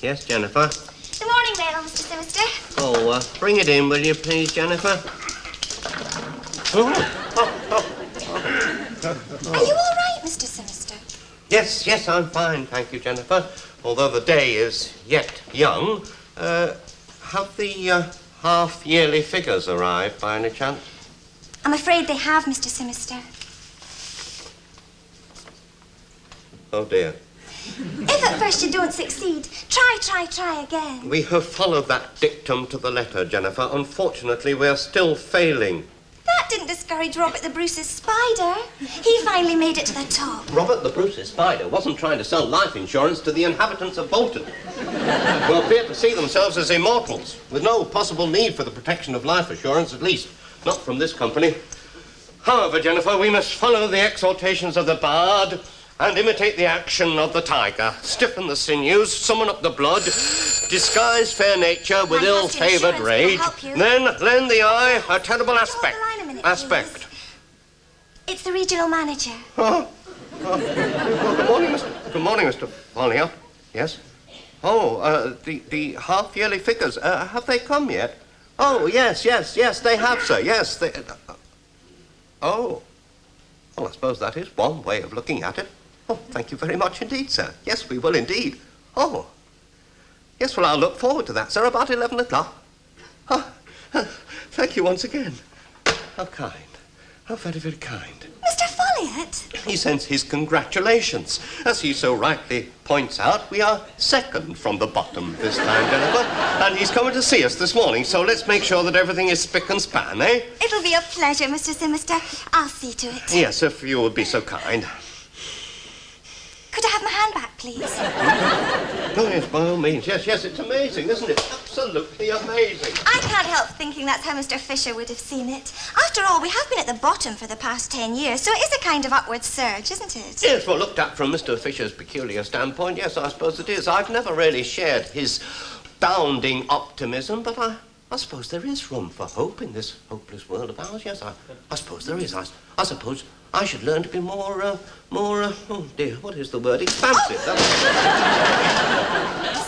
Yes, Jennifer? Good morning, mail, Mr. Sinister. Oh, bring it in, will you please, Jennifer? Are you all right, Mr. Sinister? Yes, I'm fine, thank you, Jennifer. Although the day is yet young, have the half-yearly figures arrived by any chance? I'm afraid they have, Mr. Sinister. Oh, dear. If at first you don't succeed, try again. We have followed that dictum to the letter, Jennifer. Unfortunately, we're still failing. That didn't discourage Robert the Bruce's spider. He finally made it to the top. Robert the Bruce's spider wasn't trying to sell life insurance to the inhabitants of Bolton, who appear to see themselves as immortals, with no possible need for the protection of life assurance, at least not from this company. However, Jennifer, we must follow the exhortations of the bard and imitate the action of the tiger. Stiffen the sinews, summon up the blood, disguise fair nature with ill-favoured rage, then lend the eye a terrible aspect. Hold the line a minute, please. It's the regional manager. Well, good morning, Mr. Folliot. Yes? Oh, the half-yearly figures, have they come yet? Oh, yes, they have, sir, yes. Oh. Well, I suppose that is one way of looking at it. Oh, thank you very much indeed, sir. Yes, we will indeed. Oh. Yes, well, I'll look forward to that, sir, about 11 o'clock. Oh, thank you once again. How kind. How very, very kind. Mr. Folliot? He sends his congratulations. As he so rightly points out, we are second from the bottom this time, Jennifer. And he's coming to see us this morning, so let's make sure that everything is spick and span, eh? It'll be a pleasure, Mr. Sinister. I'll see to it. Yes, if you would be so kind. Could I have my hand back, please? Oh, yes, by all means. Yes, it's amazing, isn't it? Absolutely amazing. I can't help thinking that's how Mr. Fisher would have seen it. After all, we have been at the bottom for the past 10 years, so it is a kind of upward surge, isn't it? Yes, well, looked at from Mr. Fisher's peculiar standpoint, yes, I suppose it is. I've never really shared his bounding optimism, but I suppose there is room for hope in this hopeless world of ours. Yes, I suppose there is. I suppose I should learn to be more, oh dear, what is the word? Expansive. Oh.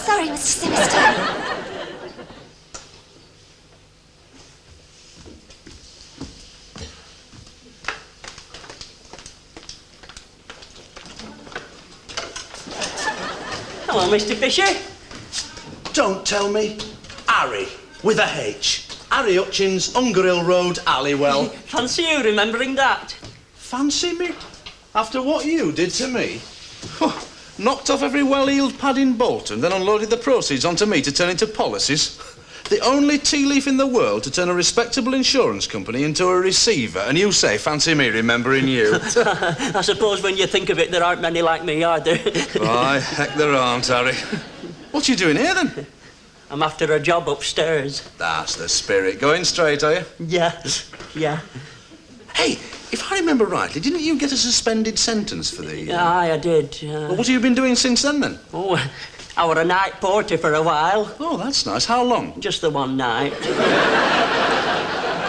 Sorry, Mr. Sinister. Hello, Mr. Fisher. Don't tell me. Harry, with a H. Harry Hutchins, Hunger Hill Road, Allywell. Fancy you remembering that. Fancy me? After what you did to me? Knocked off every well-heeled pad in Bolton, then unloaded the proceeds onto me to turn into policies. The only tea leaf in the world to turn a respectable insurance company into a receiver, and you say, fancy me remembering you. I suppose when you think of it, there aren't many like me, are there? Why, heck there aren't, Harry. What are you doing here, then? I'm after a job upstairs. That's the spirit. Going straight, are you? Yeah. Hey, if I remember rightly, didn't you get a suspended sentence for the... Aye, I did. Well, what have you been doing since then? Oh, I were a night porter for a while. Oh, that's nice. How long? Just the one night.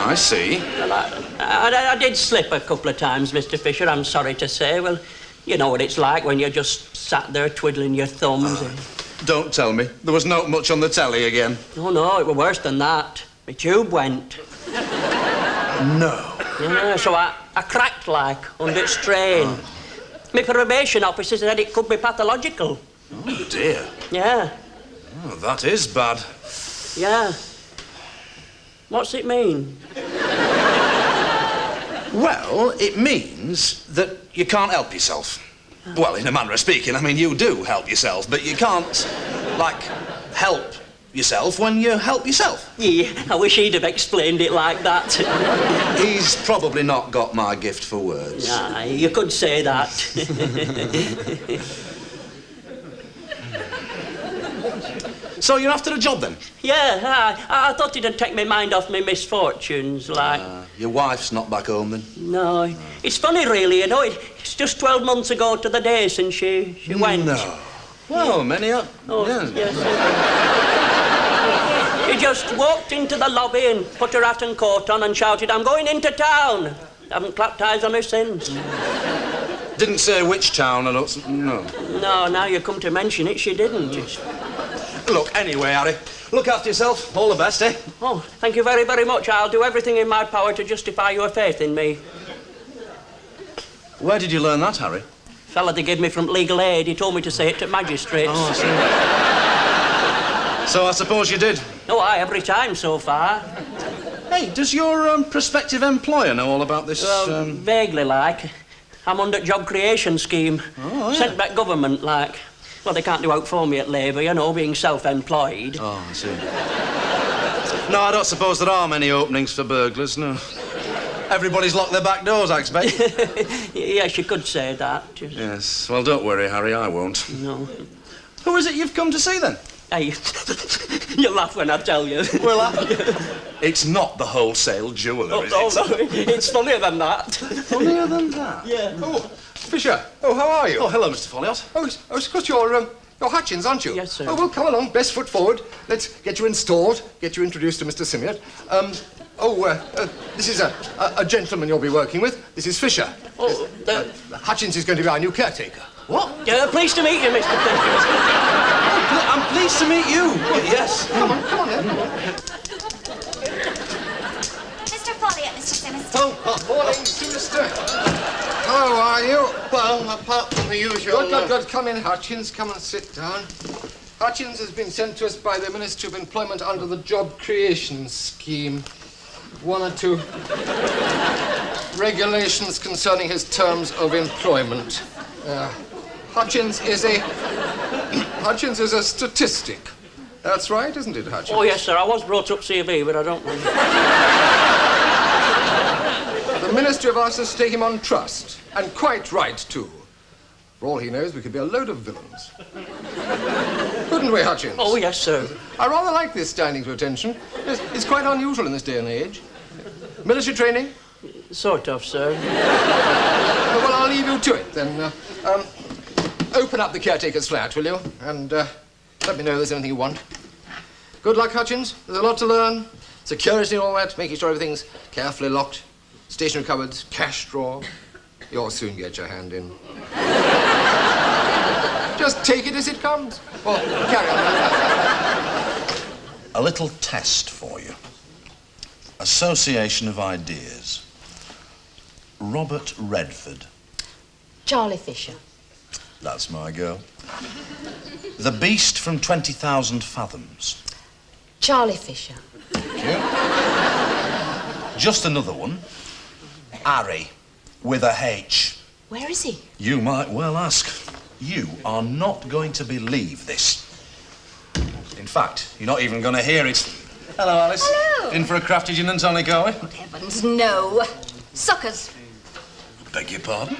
I see. Well, I did slip a couple of times, Mr. Fisher, I'm sorry to say. Well, you know what it's like when you're just sat there twiddling your thumbs. Don't tell me. There was not much on the telly again. Oh, no, it was worse than that. My tube went. No. Yeah, so I cracked like under strain. My probation officer said it could be pathological. Oh, dear. Yeah. Oh, that is bad. Yeah. What's it mean? Well, it means that you can't help yourself. Well, in a manner of speaking, I mean, you do help yourself, but you can't, like, help yourself when you help yourself. Yeah, I wish he'd have explained it like that. He's probably not got my gift for words. Aye, you could say that. So you're after a job then? Yeah, I thought it'd take my mind off my misfortunes, like... Your wife's not back home then? No, it's funny really, you know, it's just 12 months ago to the day since she went. No. Well, many up. Oh, yeah. yes. She just walked into the lobby and put her hat and coat on and shouted, "I'm going into town." Haven't clapped eyes on her since. Didn't say which town, I don't... No. No, now you come to mention it, she didn't. Look, anyway, Harry, look after yourself. All the best, eh? Oh, thank you very, very much. I'll do everything in my power to justify your faith in me. Where did you learn that, Harry? Fella they gave me from legal aid, he told me to say it to magistrates. Oh, I see. So I suppose you did? Oh, aye, every time so far. Hey, does your prospective employer know all about this? Vaguely, like. I'm under job creation scheme. Oh, yeah. Sent back government, like. Well, they can't do out for me at Labour, you know, being self-employed. Oh, I see. No, I don't suppose there are many openings for burglars, no. Everybody's locked their back doors, I expect. Yes, you could say that. Yes, well, don't worry, Harry, I won't. No. Who is it you've come to see, then? Hey, you laugh when I tell you. Well, it's not the wholesale jeweller, is it? Oh, no, it's funnier than that. Funnier than that? Yeah. Oh, Fisher. Oh, how are you? Oh, hello, Mr. Folliot. Oh, it's because you're Hutchins, aren't you? Yes, sir. Oh, well, come along. Best foot forward. Let's get you installed, get you introduced to Mr. Simiot. This is a gentleman you'll be working with. This is Fisher. Oh, Hutchins is going to be our new caretaker. What? Pleased to meet you, Mr. Fisher. I'm pleased to meet you. Yes. Come on then. Mr. Folliot, Mr. Simmons. Oh, morning, Sinister. How are you? Well, apart from the usual... Good. Come in, Hutchins. Come and sit down. Hutchins has been sent to us by the Ministry of Employment under the Job Creation Scheme. One or two regulations concerning his terms of employment. Hutchins is a statistic. That's right, isn't it, Hutchins? Oh, yes, sir. I was brought up CV, but I don't... The Ministry have asked us to take him on trust, and quite right, too. For all he knows, we could be a load of villains. Couldn't we, Hutchins? Oh, yes, sir. I rather like this standing to attention. It's quite unusual in this day and age. Military training? Sort of, sir. Well, I'll leave you to it, then. Open up the caretaker's flat, will you? And let me know if there's anything you want. Good luck, Hutchins. There's a lot to learn. Security and all that, making sure everything's carefully locked. Stationery cupboards, cash drawer. You'll soon get your hand in. Just take it as it comes. Well, carry on. A little test for you. Association of ideas. Robert Redford. Charlie Fisher. That's my girl. The Beast from 20,000 Fathoms. Charlie Fisher. Thank you. Just another one. Harry, with a H. Where is he? You might well ask. You are not going to believe this. In fact, you're not even going to hear it. Hello, Alice. Hello. In for a crafty gin and tonic, are we? Good heavens, no. Suckers. Beg your pardon?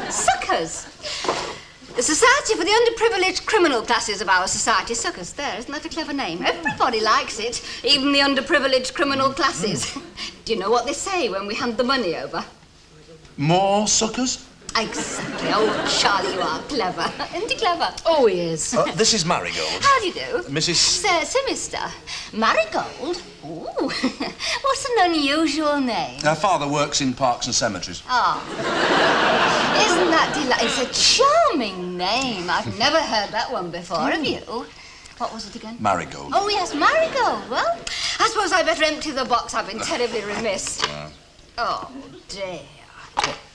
Suckers. The Society for the Underprivileged Criminal Classes of our society. Suckers, there, isn't that a clever name? Everybody likes it, even the underprivileged criminal classes. Do you know what they say when we hand the money over? More suckers? Exactly. Oh, Charlie, you are clever. Isn't he clever? Oh, he is. This is Marigold. How do you do? Mrs. Sir, Mister. Marigold? Ooh, what's an unusual name? Her father works in parks and cemeteries. Ah. Isn't that delightful? It's a charming name. I've never heard that one before, have you? What was it again? Marigold. Oh, yes, Marigold. Well, I suppose I better empty the box. I've been terribly remiss. Oh, dear.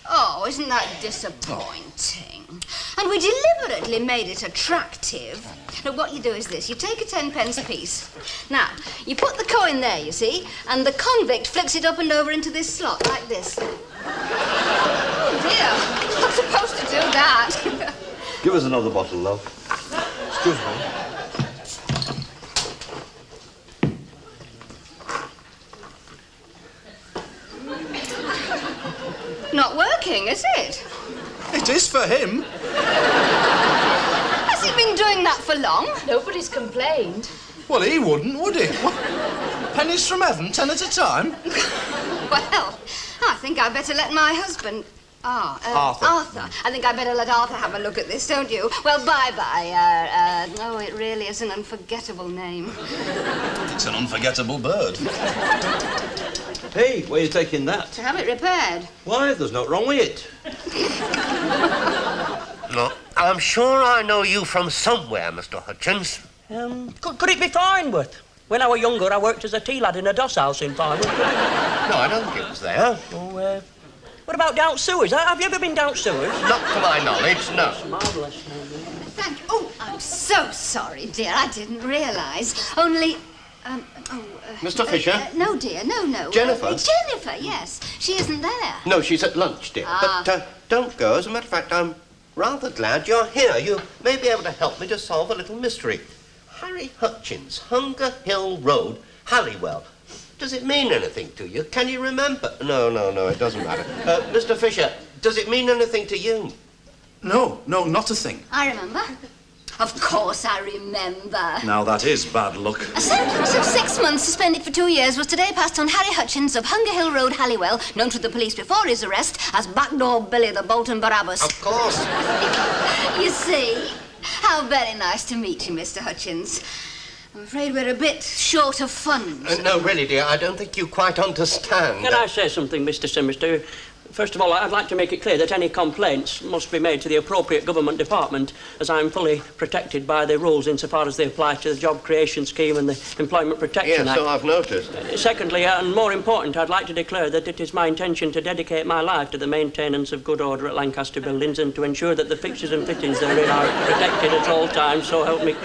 Oh, isn't that disappointing? And we deliberately made it attractive. Look, what you do is this. You take a 10-pence piece. Now, you put the coin there, you see, and the convict flicks it up and over into this slot, like this. Oh, dear. I'm not supposed to do that. Give us another bottle, love. Excuse me. not working, is it? It is for him. Has he been doing that for long? Nobody's complained. Well, he wouldn't, would he? Pennies from heaven, 10 at a time. Well, I think I'd better let my husband... Arthur. I think I'd better let Arthur have a look at this, don't you? Well, bye-bye. Oh, it really is an unforgettable name. It's an unforgettable bird. Hey, where are you taking that? To have it repaired. Why, there's nothing wrong with it. No, I'm sure I know you from somewhere, Mr. Hutchins. Could it be Farnworth? When I was younger, I worked as a tea lad in a doss house in Farnworth. No, I don't think it was there. Oh, what about down sewers? Have you ever been down sewers? Not to my knowledge, no. Marvellous. Thank you. Oh, I'm so sorry, dear. I didn't realise. Only... Mr. Fisher? No, dear, no. Jennifer? Jennifer, yes. She isn't there. No, she's at lunch, dear. But don't go. As a matter of fact, I'm rather glad you're here. You may be able to help me to solve a little mystery. Harry Hutchins, Hunger Hill Road, Halliwell. Does it mean anything to you? Can you remember? No, it doesn't matter. Mr. Fisher, does it mean anything to you? No, not a thing. I remember. Of course I remember. Now, that is bad luck. A sentence of 6 months suspended for 2 years was today passed on Harry Hutchins of Hunger Hill Road, Halliwell, known to the police before his arrest as Backdoor Billy the Bolton Barabbas. Of course. You see? How very nice to meet you, Mr. Hutchins. I'm afraid we're a bit short of funds. No, really, dear, I don't think you quite understand. Can I say something, Mr. Simister? First of all, I'd like to make it clear that any complaints must be made to the appropriate government department, as I'm fully protected by the rules insofar as they apply to the Job Creation Scheme and the Employment Protection Act. Yes, so I've noticed. Secondly, and more important, I'd like to declare that it is my intention to dedicate my life to the maintenance of good order at Lancaster Buildings and to ensure that the fixtures and fittings therein are protected at all times, so help me.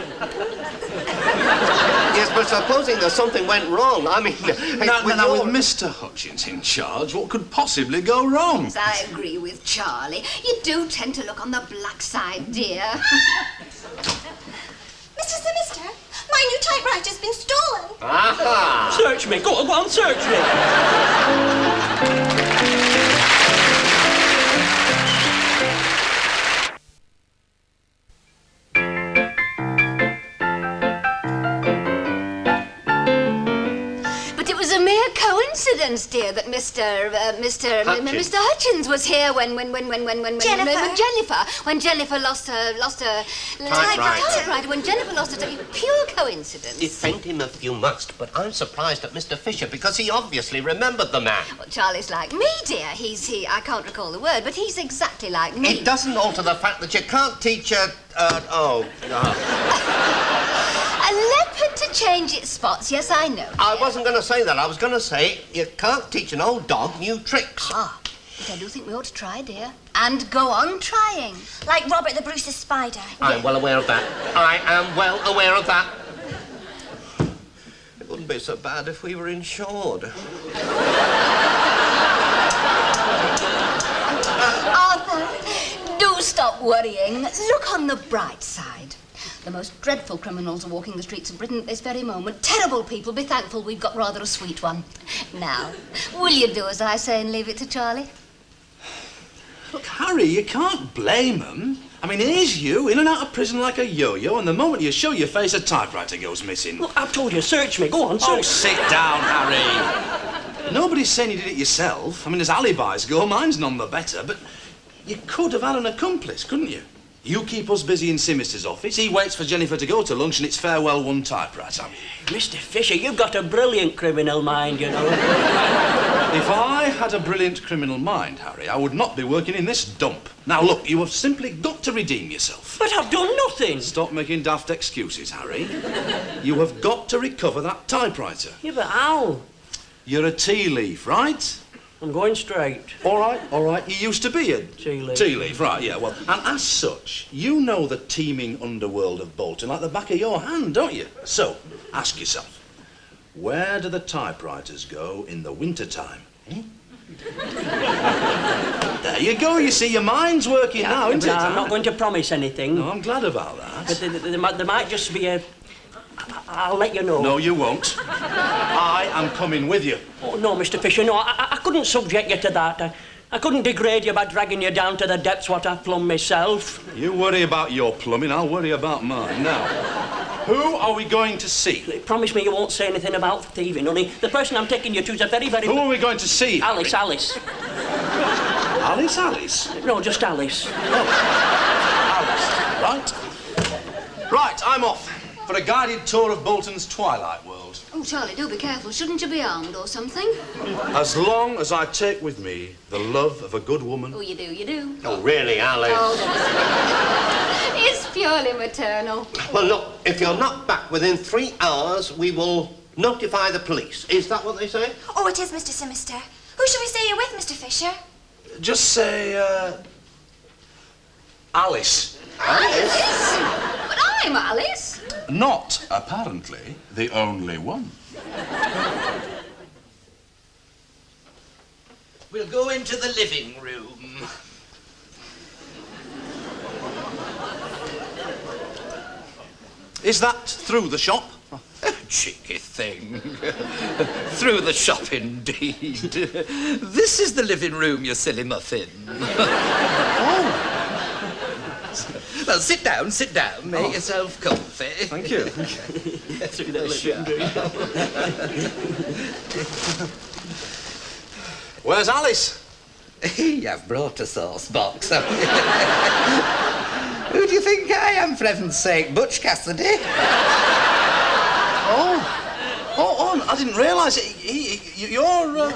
Yes, but supposing that something went wrong, I mean... Now, with Mr. Hutchins in charge, what could possibly go wrong? Yes, I agree with Charlie. You do tend to look on the black side, dear. Mr. Simister, my new typewriter's been stolen. Aha! Search me. Go on, search me. Coincidence, dear, that Mr. Hutchins was here when Jennifer lost her typewriter. When Jennifer lost her pure coincidence. Defend him if you must, but I'm surprised at Mr. Fisher because he obviously remembered the man. Well, Charlie's like me, dear. I can't recall the word, but he's exactly like me. It doesn't alter the fact that you can't teach a leopard to change its spots, yes, I know. Dear. I wasn't going to say that. I was going to say you can't teach an old dog new tricks. Ah, but I do think we ought to try, dear. And go on trying. Like Robert the Bruce's spider. I'm well aware of that. I am well aware of that. It wouldn't be so bad if we were insured. Arthur, do stop worrying. Look on the bright side. The most dreadful criminals are walking the streets of Britain at this very moment. Terrible people. Be thankful we've got rather a sweet one. Now, will you do as I say and leave it to Charlie? Look, Harry, you can't blame them. I mean, here's you, in and out of prison like a yo-yo, and the moment you show your face, a typewriter goes missing. Look, I've told you, search me. Go on, search. Oh, sit down, Harry. Nobody's saying you did it yourself. I mean, as alibis go, mine's none the better, but you could have had an accomplice, couldn't you? You keep us busy in Simister's office, he waits for Jennifer to go to lunch, and it's farewell one typewriter. Mr. Fisher, you've got a brilliant criminal mind, you know. If I had a brilliant criminal mind, Harry, I would not be working in this dump. Now, look, you have simply got to redeem yourself. But I've done nothing. Stop making daft excuses, Harry. You have got to recover that typewriter. Yeah, but how? You're a tea leaf, right? I'm going straight. All right. You used to be a... Tea leaf. Tea leaf, right, yeah, well, and as such, you know the teeming underworld of Bolton like the back of your hand, don't you? So, ask yourself, where do the typewriters go in the winter-time? There you go, you see, your mind's working now, isn't it? I'm not going to promise anything. No, I'm glad about that. But there might just be a... I'll let you know. No, you won't. I am coming with you. Oh, no, Mr. Fisher, no, I couldn't subject you to that. I couldn't degrade you by dragging you down to the depths what I plumbed myself. You worry about your plumbing, I'll worry about mine. Now, who are we going to see? Promise me you won't say anything about thieving, honey. The person I'm taking you to is a very, very... Who are we going to see? Alice, Alice. Alice? No, just Alice. Alice, right? Right, I'm off for a guided tour of Bolton's Twilight World. Oh, Charlie, do be careful. Shouldn't you be armed or something? As long as I take with me the love of a good woman. Oh, you do, you do. Oh, really, Alice? Oh, it's purely maternal. Well, look, if you're not back within 3 hours, we will notify the police. Is that what they say? Oh, it is, Mr. Simister. Who shall we say you're with, Mr. Fisher? Just say, Alice. Alice? But I'm Alice. Not, apparently, the only one. We'll go into the living room. Is that through the shop? Cheeky thing. Through the shop, indeed. This is the living room, you silly muffin. Oh. Well, sit down, Make yourself comfy. Thank you. Through the living room. Where's Alice? I've brought a sauce box. Who do you think I am, for heaven's sake? Butch Cassidy? Oh, I didn't realise it. You're,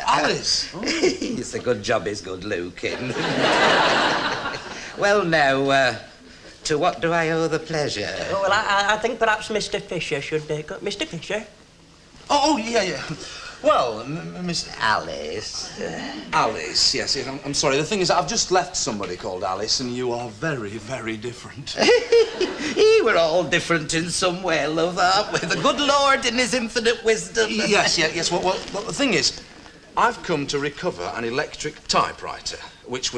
Alice. Oh. It's a good job he's good looking. Well, now, to what do I owe the pleasure? Oh, well, I think perhaps Mr. Fisher should go. Mr. Fisher? Oh, yeah. Well, Miss... Alice. Alice, yes. I'm sorry. The thing is, I've just left somebody called Alice, and you are very, very different. We're all different in some way, love, aren't we? The good Lord in his infinite wisdom. Yes. Well, the thing is, I've come to recover an electric typewriter, which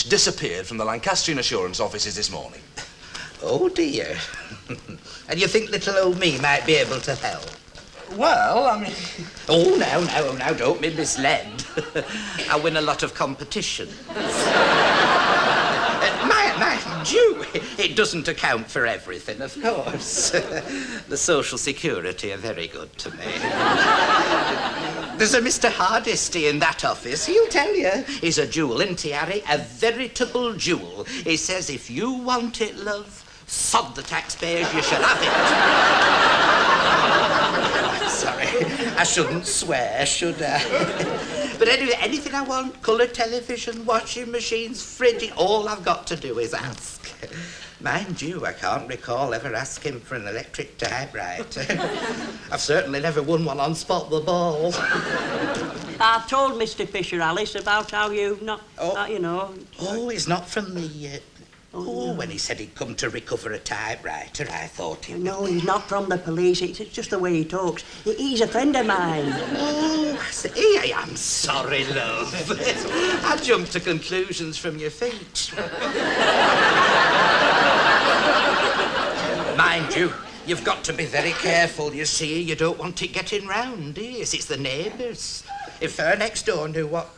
disappeared from the Lancastrian Assurance offices this morning. Oh, dear. And you think little old me might be able to help? Well, I mean... Oh, now, don't be misled. I win a lot of competitions. Mind you, it doesn't account for everything, of course. The Social Security are very good to me. There's a Mr. Hardisty in that office, he'll tell you. He's a jewel, isn't he, Harry? A veritable jewel. He says, if you want it, love, sod the taxpayers, you shall have it. Sorry, I shouldn't swear, should I? But anyway, anything I want, colour television, washing machines, fridge, all I've got to do is ask. Mind you, I can't recall ever asking for an electric typewriter. I've certainly never won one on Spot the Ball. I've told Mr. Fisher, Alice, about how you've not, you know... Oh, he's not from the... when he said he'd come to recover a typewriter, I thought he... No, he's not from the police. It's just the way he talks. He's a friend of mine. Oh, I see. I'm sorry, love. I jumped to conclusions from your feet. Mind you, you've got to be very careful, you see. You don't want it getting round, do you? It's the neighbours. If her next door knew what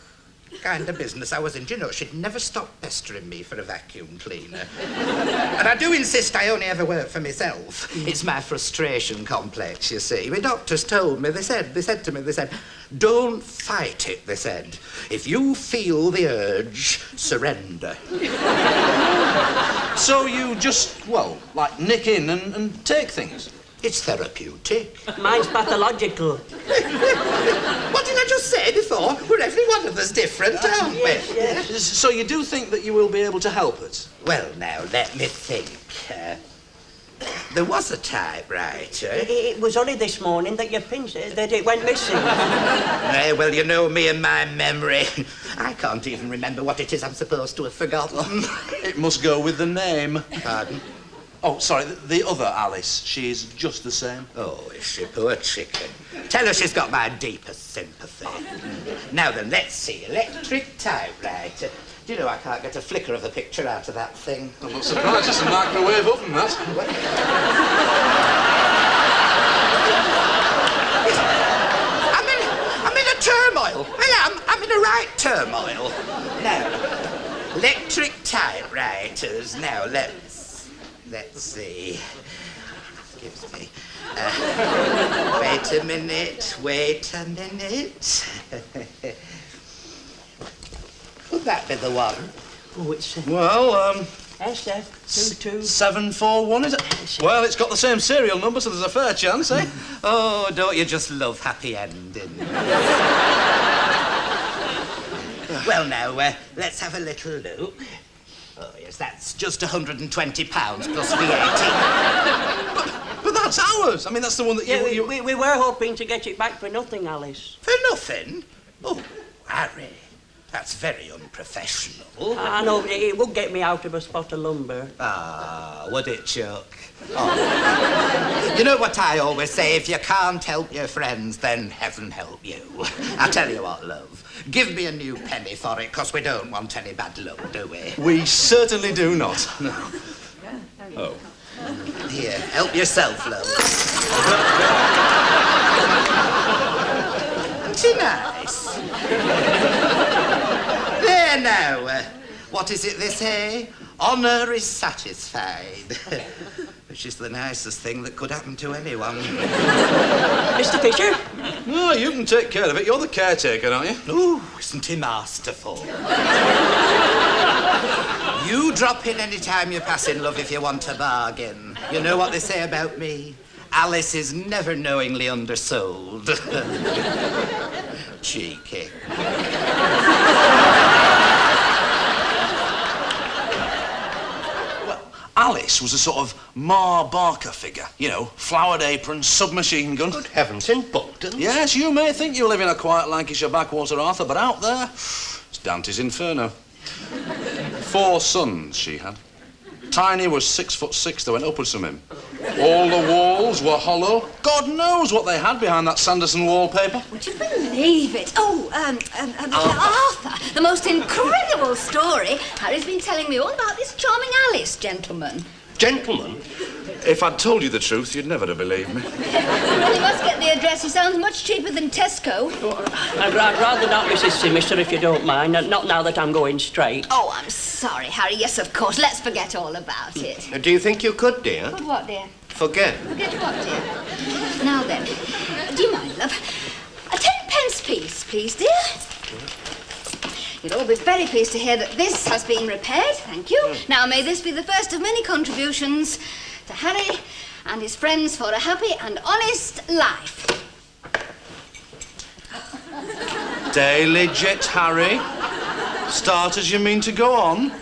kind of business I was in, do you know, she'd never stop pestering me for a vacuum cleaner. And I do insist I only ever work for myself. It's my frustration complex, you see. My doctors told me, they said to me, don't fight it, they said. If you feel the urge, surrender. So you just, like nick in and take things? It's therapeutic. Mine's pathological. What did I just say before? We're every one of us different, aren't we? Yes. So you do think that you will be able to help us? Well, now, let me think. There was a typewriter. It was only this morning that you pinched it, that it went missing. Well, you know me and my memory. I can't even remember what it is I'm supposed to have forgotten. It must go with the name. Pardon? Oh, sorry, the other Alice. She's just the same. Oh, is she, poor chicken? Tell her she's got my deepest sympathy. Now then, let's see. Electric typewriter. Do you know I can't get a flicker of a picture out of that thing? I'm not surprised. It's a microwave oven, that. I'm in a turmoil. I'm in a right turmoil. Now, electric typewriters. Now, let's see. Excuse me. Wait a minute. Could that be the one? Oh, it's... Well, SF22... 741, is it? Well, it's got the same serial number, so there's a fair chance, eh? Oh, don't you just love happy endings? Well, now, let's have a little look. Oh, yes, that's just £120 plus VAT. But that's ours. I mean, that's the one that you... We were hoping to get it back for nothing, Alice. For nothing? Oh, Harry, that's very unprofessional. I know, but it would get me out of a spot of lumber. Ah, would it, Chuck? Oh. You know what I always say, if you can't help your friends, then heaven help you. I'll tell you what, love. Give me a new penny for it, because we don't want any bad luck, do we? We certainly do not. No. Oh. Here, help yourself, love. Isn't it nice? There now. What is it they say? Honour is satisfied. Which is the nicest thing that could happen to anyone. Mr. Fisher? Oh, you can take care of it. You're the caretaker, aren't you? Ooh, isn't he masterful? You drop in any time you pass in, love, if you want a bargain. You know what they say about me? Alice is never knowingly undersold. Cheeky. Alice was a sort of Ma Barker figure. You know, flowered apron, submachine gun. Good heavens, in Bolton? Yes, you may think you live in a quiet Lancashire backwater, Arthur, but out there, it's Dante's Inferno. 4 sons she had. Tiny was 6'6", they went upwards from him. All the walls were hollow. God knows what they had behind that Sanderson wallpaper. Would you believe it? Oh, Arthur, the most incredible story. Harry's been telling me all about this charming Alice, gentleman. Gentlemen? If I'd told you the truth, you'd never have believed me. You really must get the address. He sounds much cheaper than Tesco. I'd rather not, Mrs. Simister, if you don't mind. Not now that I'm going straight. Oh, I'm sorry, Harry. Yes, of course. Let's forget all about it. Do you think you could, dear? But what, dear? Forget. Forget what, dear? Now then, do you mind, love? A 10p piece, please, dear. You'll all be very pleased to hear that this has been repaired. Thank you. Now, may this be the first of many contributions to Harry and his friends for a happy and honest life. Daily jet, Harry. Start as you mean to go on.